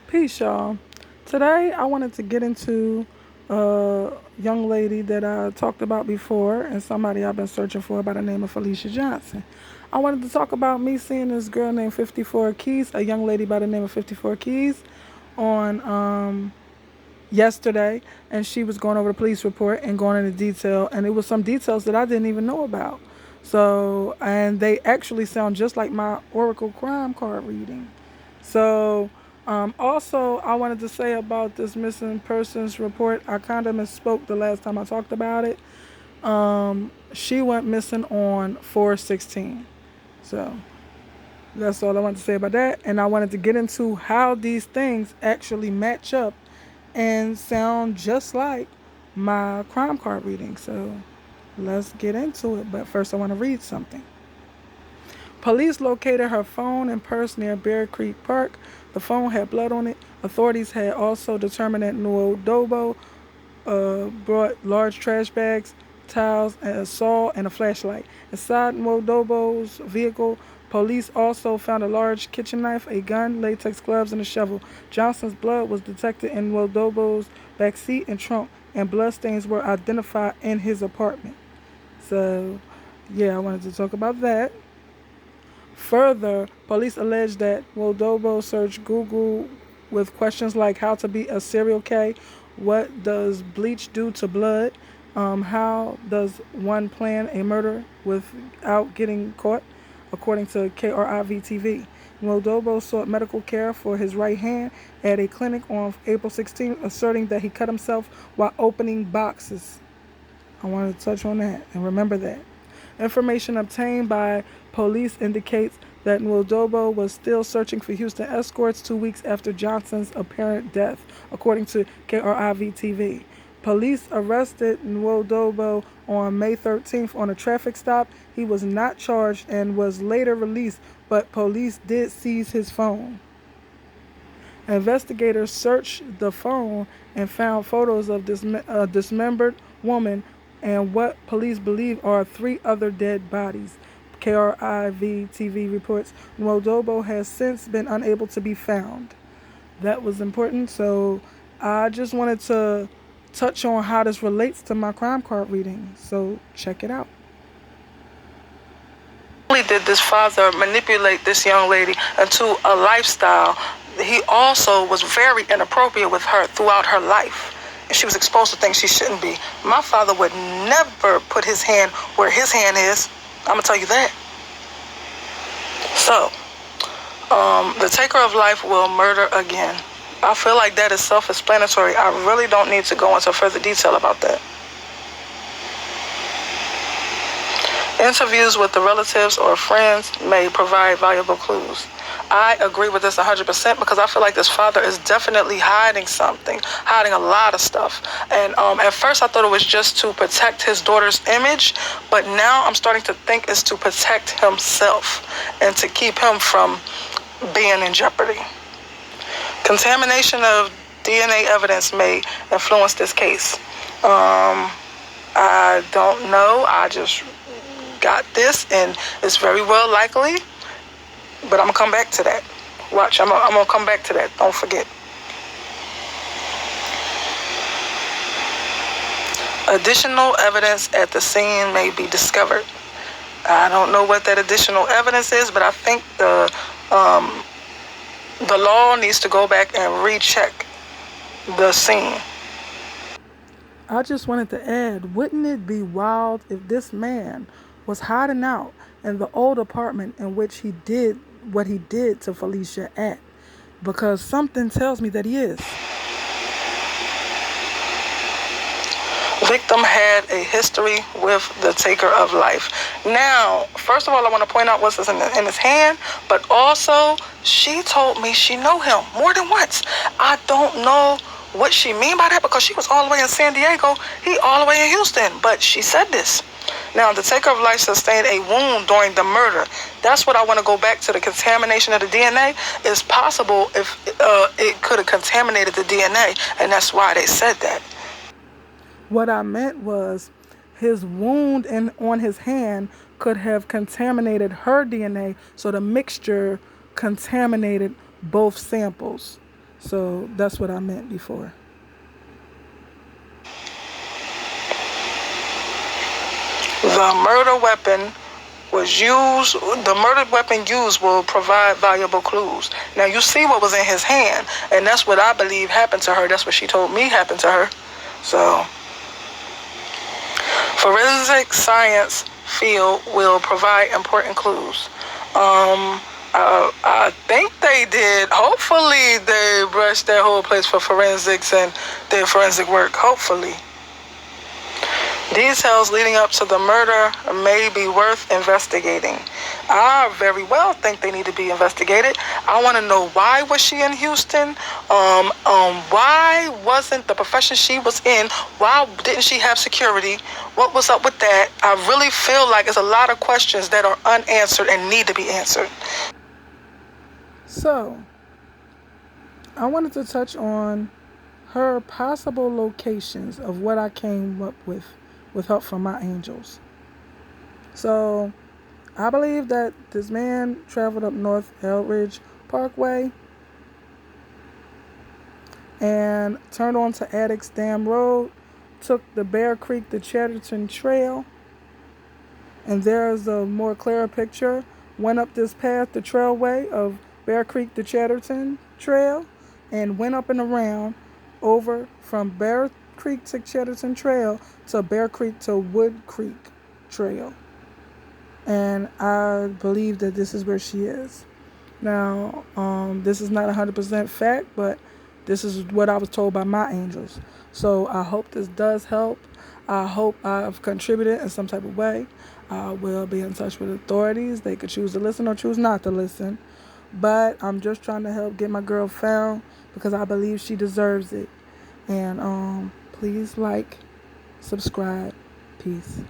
Peace, y'all. Today, I wanted to get into a young lady that I talked about before and somebody I've been searching for by the name of Felicia Johnson. I wanted to talk about me seeing this girl named 54 Keys, a young lady by the name of 54 Keys, on yesterday, and she was going over the police report and going into detail, and it was some details that I didn't even know about. So, and they actually sound just like my Oracle crime card reading. So, also, I wanted to say about this missing persons report. I kind of misspoke the last time I talked about it. She went missing on 4/16. So, that's all I wanted to say about that. And I wanted to get into how these things actually match up and sound just like my crime card reading. So, let's get into it. But first, I want to read something. Police located her phone and purse near Bear Creek Park. The phone had blood on it. Authorities had also determined that Nwodobo brought large trash bags, towels, and a saw and a flashlight. Inside Nwodobo's vehicle, police also found a large kitchen knife, a gun, latex gloves, and a shovel. Johnson's blood was detected in Nwodobo's back seat and trunk, and bloodstains were identified in his apartment. So, yeah, I wanted to talk about that. Further, police allege that Wodobo searched Google with questions like how to be a serial K, what does bleach do to blood, how does one plan a murder without getting caught, according to KRIV TV. Wodobo sought medical care for his right hand at a clinic on April 16th, asserting that he cut himself while opening boxes. I wanted to touch on that and remember that. Information obtained by police indicates that Nwodobo was still searching for Houston escorts 2 weeks after Johnson's apparent death, according to KRIV TV. Police arrested Nwodobo on May 13th on a traffic stop. He was not charged and was later released, but police did seize his phone. Investigators searched the phone and found photos of this dismembered woman and what police believe are 3 other dead bodies. KRIV TV reports Nwodobo has since been unable to be found. That was important, so I just wanted to touch on how this relates to my crime card reading. So check it out. Not only did this father manipulate this young lady into a lifestyle, he also was very inappropriate with her throughout her life. And she was exposed to things she shouldn't be. My father would never put his hand where his hand is. I'm going to tell you that. So, the taker of life will murder again. I feel like that is self-explanatory. I really don't need to go into further detail about that. Interviews with the relatives or friends may provide valuable clues. I agree with this 100% because I feel like this father is definitely hiding something, hiding a lot of stuff. And at first I thought it was just to protect his daughter's image, but now I'm starting to think it's to protect himself and to keep him from being in jeopardy. Contamination of DNA evidence may influence this case. I don't know. I just got this, and it's very well likely, but I'm gonna come back to that. Watch, I'm gonna come back to that. Don't forget. Additional evidence at the scene may be discovered. I don't know what that additional evidence is, but I think the law needs to go back and recheck the scene. I just wanted to add, wouldn't it be wild if this man was hiding out in the old apartment in which he did what he did to Felicia at? Because something tells me that he is. Victim had a history with the taker of life. Now, first of all, I want to point out what's in his hand, but also she told me she know him more than once. I don't know what she mean by that because she was all the way in San Diego, he all the way in Houston, but she said this. Now, the taker of life sustained a wound during the murder. That's what I want to go back to. The contamination of the DNA is possible if it could have contaminated the DNA, and that's why they said that. What I meant was his wound on his hand could have contaminated her DNA, so the mixture contaminated both samples. So that's what I meant before. The murder weapon was used, the murder weapon used will provide valuable clues. Now you see what was in his hand, and that's what I believe happened to her. That's what she told me happened to her. So, forensic science field will provide important clues. I think they did. Hopefully they brushed that whole place for forensics and did forensic work. Hopefully. Details leading up to the murder may be worth investigating. I very well think they need to be investigated. I want to know, why was she in Houston? Why wasn't the profession she was in? Why didn't she have security? What was up with that? I really feel like there's a lot of questions that are unanswered and need to be answered. So, I wanted to touch on her possible locations of what I came up with help from my angels. So, I believe that this man traveled up North Eldridge Parkway and turned onto Addicts Dam Road, took the Bear Creek to Chatterton Trail, and there's a more clearer picture. Went up this path, the trailway of Bear Creek to Chatterton Trail, and went up and around over from Bear Creek to Chatterton Trail to Bear Creek to Wood Creek Trail. And I believe that this is where she is. Now, this is not 100% fact, but this is what I was told by my angels. So I hope this does help. I hope I've contributed in some type of way. I will be in touch with authorities. They could choose to listen or choose not to listen. But I'm just trying to help get my girl found because I believe she deserves it. And please like, subscribe. Peace.